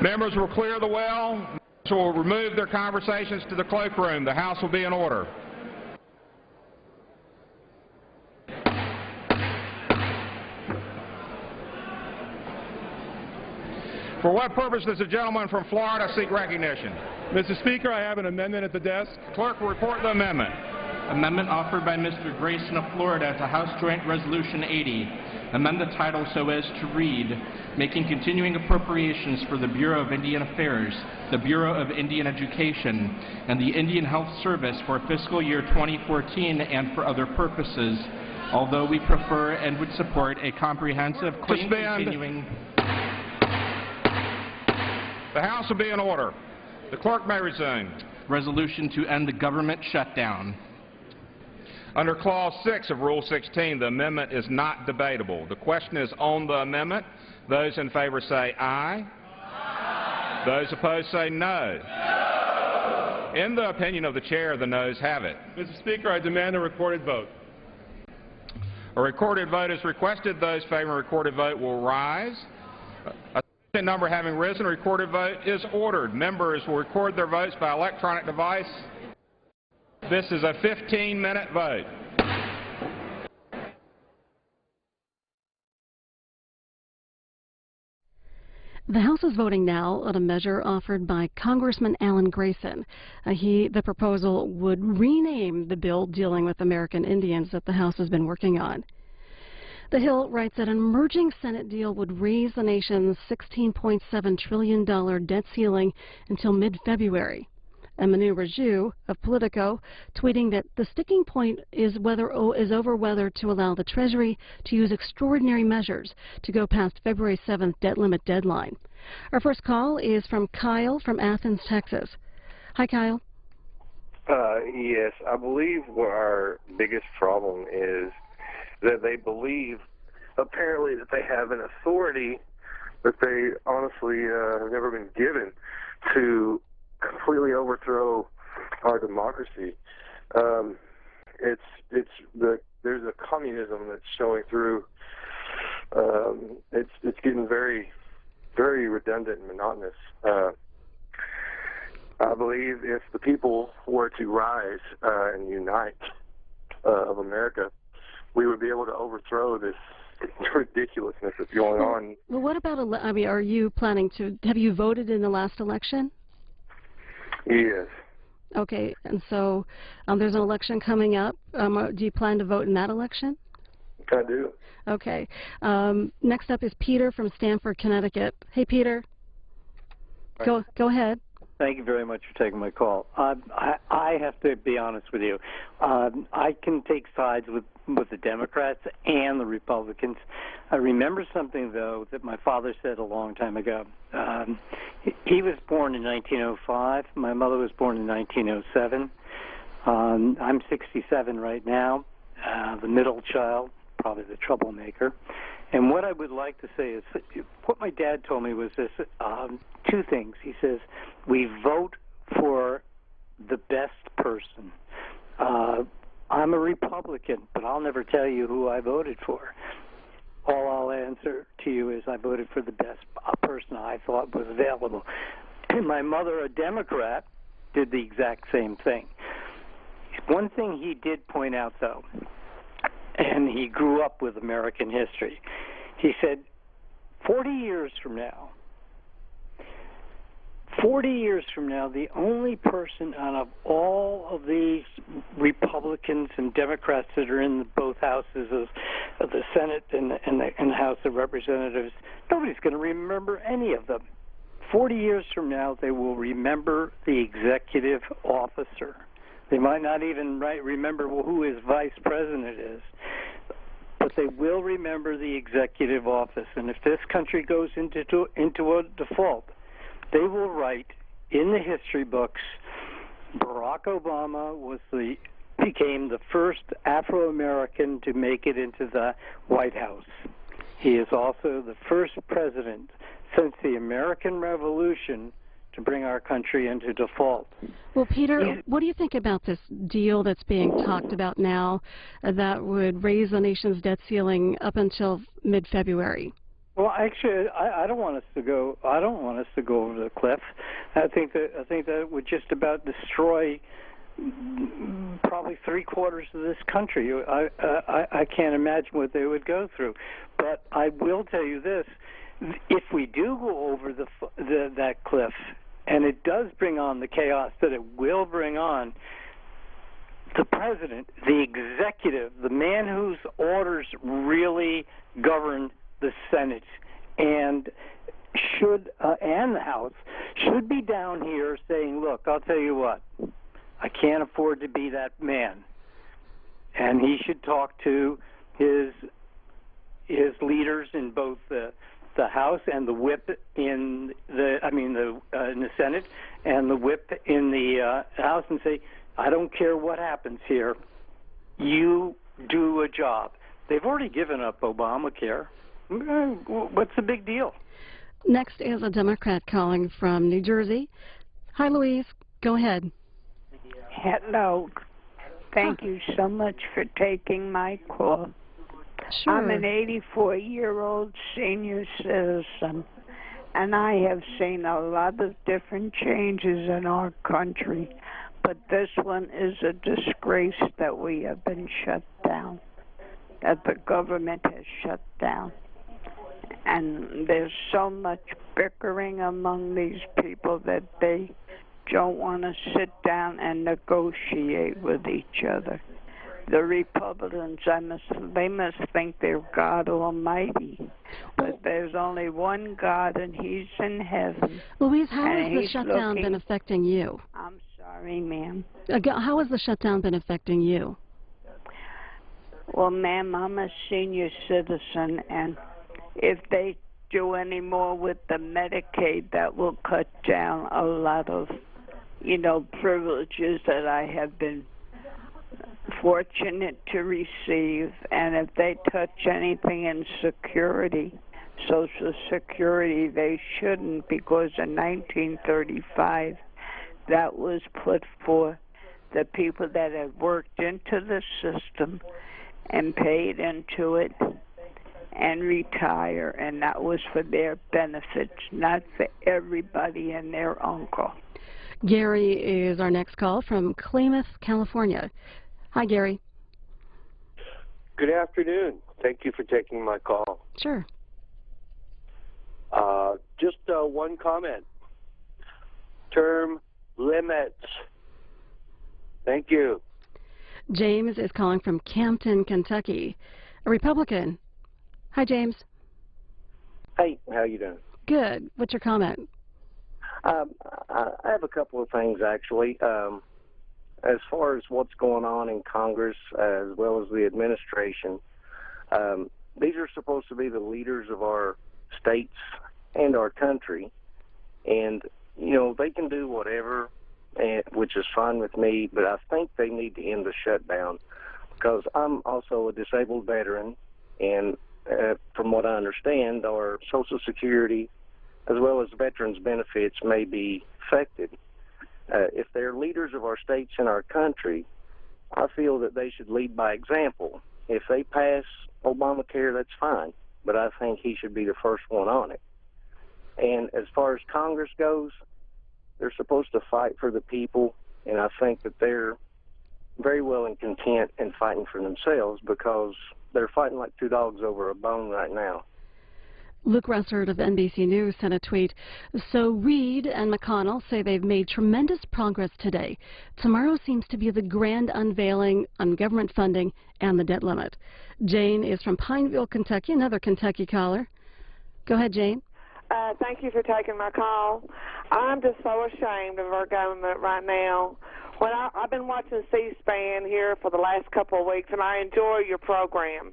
Members will clear the well. Members will remove their conversations to the cloakroom. The House will be in order. For what purpose does the gentleman from Florida seek recognition? Mr. Speaker, I have an amendment at the desk. Clerk will report the amendment. Amendment offered by Mr. Grayson of Florida to House Joint Resolution 80. Amend the title so as to read, making continuing appropriations for the Bureau of Indian Affairs, the Bureau of Indian Education, and the Indian Health Service for fiscal year 2014 and for other purposes, although we prefer and would support a comprehensive, clean, continuing... The House will be in order. The clerk may resume. Resolution to end the government shutdown. Under Clause 6 of Rule 16, the amendment is not debatable. The question is on the amendment. Those in favor say aye. Aye. Those opposed say no. No. In the opinion of the chair, the noes have it. Mr. Speaker, I demand a recorded vote. A recorded vote is requested. Those favoring a recorded vote will rise. A number having risen, a recorded vote is ordered. Members will record their votes by electronic device. This is a 15-minute vote. The House is voting now on a measure offered by Congressman Alan Grayson. The proposal would rename the bill dealing with American Indians that the House has been working on. The Hill writes that an emerging Senate deal would raise the nation's $16.7 trillion debt ceiling until mid-February. And Manu Raju of Politico tweeting that the sticking point is over whether to allow the Treasury to use extraordinary measures to go past February 7th debt limit deadline. Our first call is from Kyle from Athens, Texas. Hi, Kyle. Yes, I believe what our biggest problem is that they believe, apparently, that they have an authority that they honestly have never been given to completely overthrow our democracy. There's a communism that's showing through. It's getting very, very redundant and monotonous. I believe if the people were to rise and unite of America, we would be able to overthrow this ridiculousness that's going on. Well, what about, are you planning to, have you voted in the last election? Yes. Okay, and so there's an election coming up. Do you plan to vote in that election? I do. Okay. Next up is Peter from Stamford, Connecticut. Hey, Peter. Go ahead. Thank you very much for taking my call. I have to be honest with you. I can take sides with the Democrats and the Republicans. I remember something, though, that my father said a long time ago. He was born in 1905. My mother was born in 1907. I'm 67 right now, the middle child, probably the troublemaker. And what I would like to say is, what my dad told me was this, two things. He says, we vote for the best person. I'm a Republican, but I'll never tell you who I voted for. All I'll answer to you is I voted for the best person I thought was available. And my mother, a Democrat, did the exact same thing. One thing he did point out, though, and he grew up with American history, he said, 40 years from now, 40 years from now, the only person out of all of these Republicans and Democrats that are in both houses of the Senate and the House of Representatives, nobody's going to remember any of them. 40 years from now, they will remember the executive officer. They might not even remember who his vice president is, but they will remember the executive office. And if this country goes into a default, they will write in the history books, Barack Obama became the first Afro-American to make it into the White House. He is also the first president since the American Revolution to bring our country into default. Well, Peter, what do you think about this deal that's being talked about now that would raise the nation's debt ceiling up until mid-February? Well, actually, I don't want us to go. I don't want us to go over the cliff. I think that it would just about destroy probably 3/4 of this country. I can't imagine what they would go through. But I will tell you this: if we do go over that cliff, and it does bring on the chaos that it will bring on, the president, the executive, the man whose orders really govern the Senate and the House should be down here saying, look, I'll tell you what, I can't afford to be that man. And he should talk to his leaders in both the House and the whip in the Senate and the whip in the House and say, I don't care what happens here, you do a job. They've already given up Obamacare. What's the big deal? Next is a Democrat calling from New Jersey. Hi, Louise. Go ahead. Hello. Thank you so much for taking my call. Sure. I'm an 84-year-old senior citizen, and I have seen a lot of different changes in our country, but this one is a disgrace that we have been shut down, that the government has shut down. And there's so much bickering among these people that they don't want to sit down and negotiate with each other. The Republicans, they must think they're God Almighty, but there's only one God, and He's in heaven. Louise, how has the shutdown been affecting you? I'm sorry, ma'am. How has the shutdown been affecting you? Well, ma'am, I'm a senior citizen, and if they do any more with the Medicaid, that will cut down a lot of, privileges that I have been fortunate to receive. And if they touch anything in security, Social Security, they shouldn't, because in 1935, that was put for the people that had worked into the system and paid into it and retire, and that was for their benefits, not for everybody and their uncle. Gary is our next call from Klamath, California. Hi, Gary. Good afternoon. Thank you for taking my call. Sure. Just one comment. Term limits. Thank you. James is calling from Campton, Kentucky. A Republican. Hi, James. Hey, how you doing? Good. What's your comment? I have a couple of things, actually. As far as what's going on in Congress, as well as the administration, these are supposed to be the leaders of our states and our country. And, they can do whatever, which is fine with me, but I think they need to end the shutdown, because I'm also a disabled veteran, and from what I understand, our Social Security as well as veterans benefits may be affected. If they're leaders of our states and our country, I feel that they should lead by example. If they pass Obamacare, that's fine, but I think he should be the first one on it. And as far as Congress goes, they're supposed to fight for the people, and I think that they're very well and content in fighting for themselves, because they're fighting like two dogs over a bone right now. Luke Russert of NBC News sent a tweet. So Reid and McConnell say they've made tremendous progress today. Tomorrow seems to be the grand unveiling on government funding and the debt limit. Jane is from Pineville, Kentucky, another Kentucky caller. Go ahead, Jane. Thank you for taking my call. I'm just so ashamed of our government right now. When I've been watching C-SPAN here for the last couple of weeks, and I enjoy your program.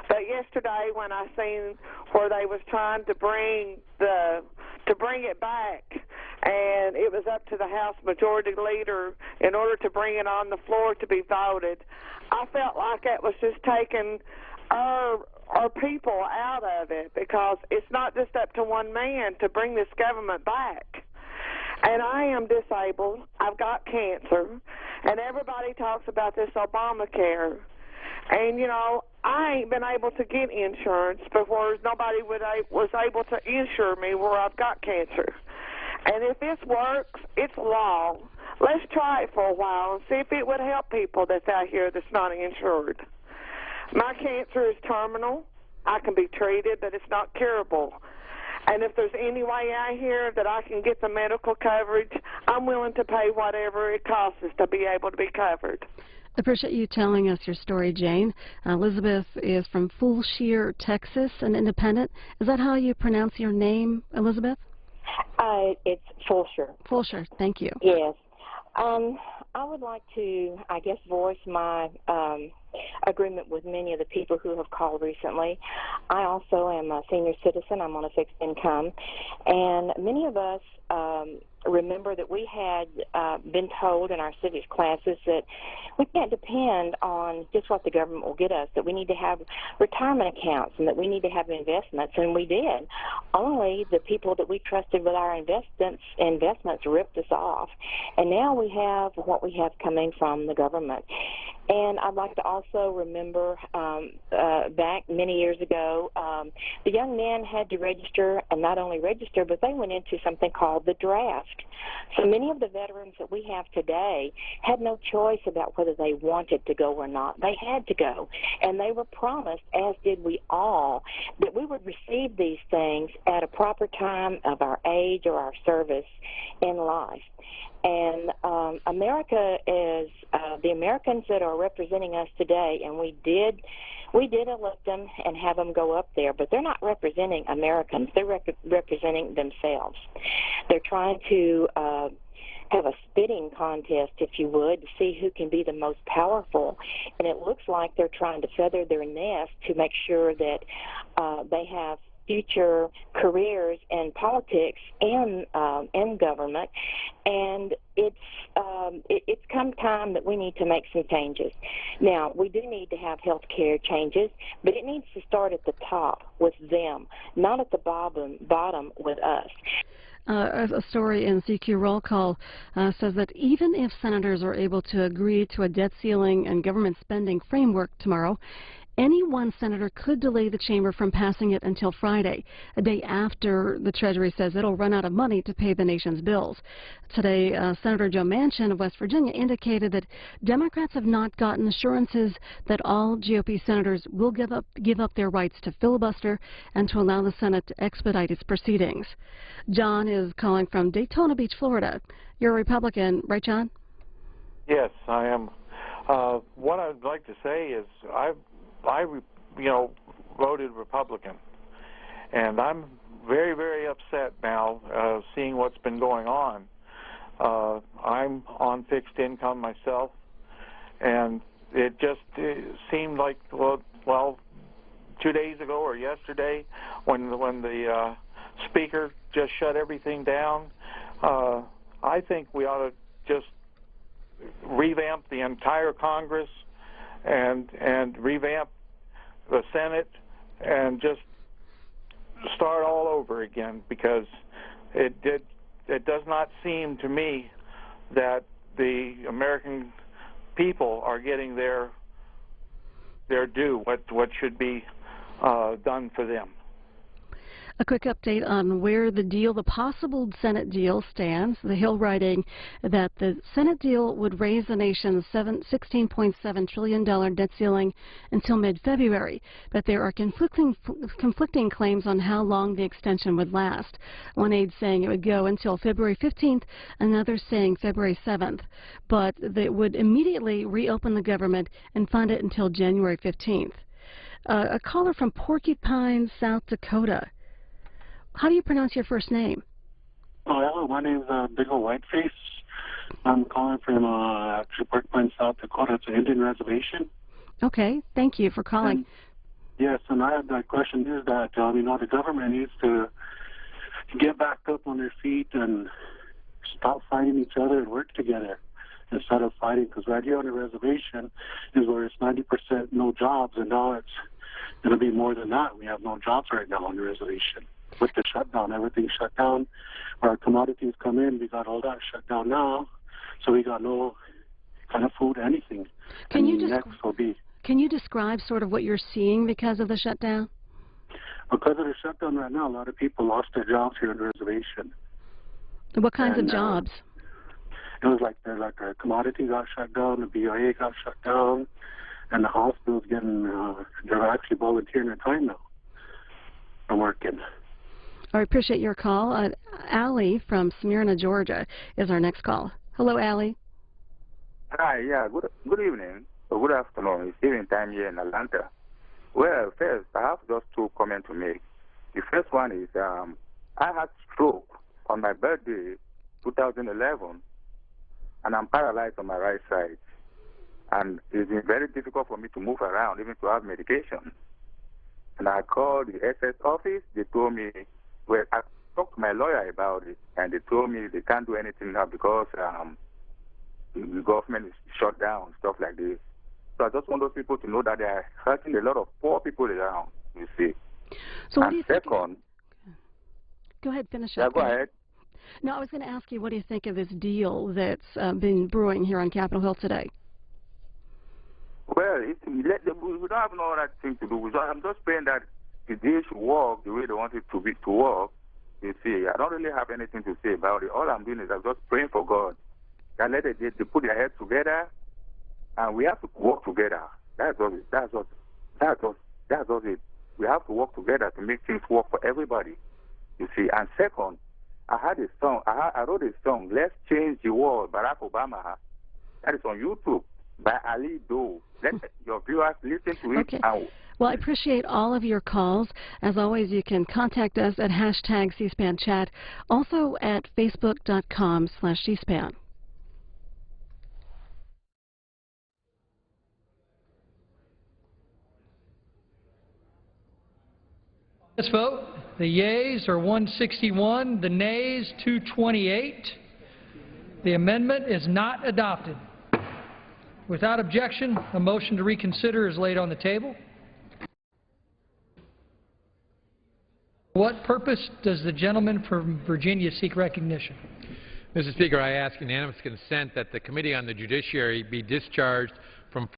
But yesterday, when I seen where they was trying to bring it back, and it was up to the House Majority Leader in order to bring it on the floor to be voted, I felt like it was just taking our people out of it, because it's not just up to one man to bring this government back. And I am disabled. I've got cancer, and everybody talks about this Obamacare. And, you know, I ain't been able to get insurance before nobody was able to insure me where I've got cancer. And if this works, it's law. Let's try it for a while and see if it would help people that's out here that's not insured. My cancer is terminal. I can be treated, but it's not curable. And if there's any way out here that I can get the medical coverage, I'm willing to pay whatever it costs us to be able to be covered. Appreciate you telling us your story, Jane. Elizabeth is from Fulshear, Texas, an independent. Is that how you pronounce your name, Elizabeth? It's Fulshear. Fulshear, thank you. Yes. I would like to, I guess, voice my agreement with many of the people who have called recently. I also am a senior citizen. I'm on a fixed income. And many of us remember that we had been told in our civics classes that we can't depend on just what the government will get us, that we need to have retirement accounts and that we need to have investments, and we did. Only the people that we trusted with our investments ripped us off. And now we have what we have coming from the government. And I'd like to also remember back many years ago, the young men had to register, and not only register, but they went into something called the draft. So many of the veterans that we have today had no choice about whether they wanted to go or not. They had to go, and they were promised, as did we all, that we would receive these things at a proper time of our age or our service in life. And America is the Americans that are representing us today, and we did elect them and have them go up there, but they're not representing Americans. They're representing themselves. They're trying to have a spitting contest, if you would, to see who can be the most powerful. And it looks like they're trying to feather their nest to make sure that they have future careers in politics and government, and it's come time that we need to make some changes. Now, we do need to have health care changes, but it needs to start at the top with them, not at the bottom with us. A story in CQ Roll Call says that even if senators are able to agree to a debt ceiling and government spending framework tomorrow, any one senator could delay the chamber from passing it until Friday, a day after the Treasury says it'll run out of money to pay the nation's bills. Today, Senator Joe Manchin of West Virginia indicated that Democrats have not gotten assurances that all GOP senators will give up their rights to filibuster and to allow the Senate to expedite its proceedings. John is calling from Daytona Beach, Florida. You're a Republican, right, John? Yes, I am. What I'd like to say is I voted Republican, and I'm very, very upset now seeing what's been going on. I'm on fixed income myself, and it seemed like, well, 2 days ago or yesterday when the speaker just shut everything down, I think we ought to just revamp the entire Congress and revamp the Senate and just start all over again, because it does not seem to me that the American people are getting their due, what should be done for them. A quick update on where the possible Senate deal stands. The Hill writing that the Senate deal would raise the nation's $16.7 trillion debt ceiling until mid-February, but there are conflicting claims on how long the extension would last. One aide saying it would go until February 15th, another saying February 7th, but they would immediately reopen the government and fund it until January 15th. A caller from Porcupine, South Dakota. How do you pronounce your first name? Oh, hello. My name is Big Ol' Whiteface. I'm calling from actually Porcupine, South Dakota. It's an Indian reservation. Okay. Thank you for calling. And, yes, and I have that question is that, the government needs to get back up on their feet and stop fighting each other and work together instead of fighting, because right here on the reservation is where it's 90% no jobs, and now it's going to be more than that. We have no jobs right now on the reservation. With the shutdown, everything's shut down. Our commodities come in, we got all that shut down now, so we got no kind of food, anything. Can you describe sort of what you're seeing because of the shutdown? Because of the shutdown right now, a lot of people lost their jobs here on the reservation. What kinds of jobs? It was like the commodity got shut down, the BIA got shut down, and the hospital's they're actually volunteering their time now for working. I appreciate your call. Allie from Smyrna, Georgia is our next call. Hello, Allie. Hi, yeah, good evening, or good afternoon. It's evening time here in Atlanta. Well, first, I have just two comments to make. The first one is I had stroke on my birthday, 2011, and I'm paralyzed on my right side. And it's been very difficult for me to move around, even to have medication. And I called the SS office. They told me, well, I talked to my lawyer about it, and they told me they can't do anything now because the government is shut down, stuff like this. So I just want those people to know that they are hurting a lot of poor people around, you see. So what do you think? Second, go ahead, finish yeah, up. go ahead. No, I was going to ask you, what do you think of this deal that's been brewing here on Capitol Hill today? Well, we don't have no other thing to do. I'm just praying that the deal should work the way they want it to work. You see, I don't really have anything to say about it. All I'm doing is I'm just praying for God that they put their heads together, and we have to work together. That's all it. We have to work together to make things work for everybody. You see, and second, I had a song. I wrote a song, "Let's Change the World," Barack Obama. That is on YouTube by Ali Do. Let your viewers listen to it. Okay. Well, I appreciate all of your calls. As always, you can contact us at #CSPAN chat, also at facebook.com/cspan. This vote, the yeas are 161, the nays 228. The amendment is not adopted. Without objection, a motion to reconsider is laid on the table. For what purpose does the gentleman from Virginia seek recognition? Mr. Speaker, I ask unanimous consent that the Committee on the Judiciary be discharged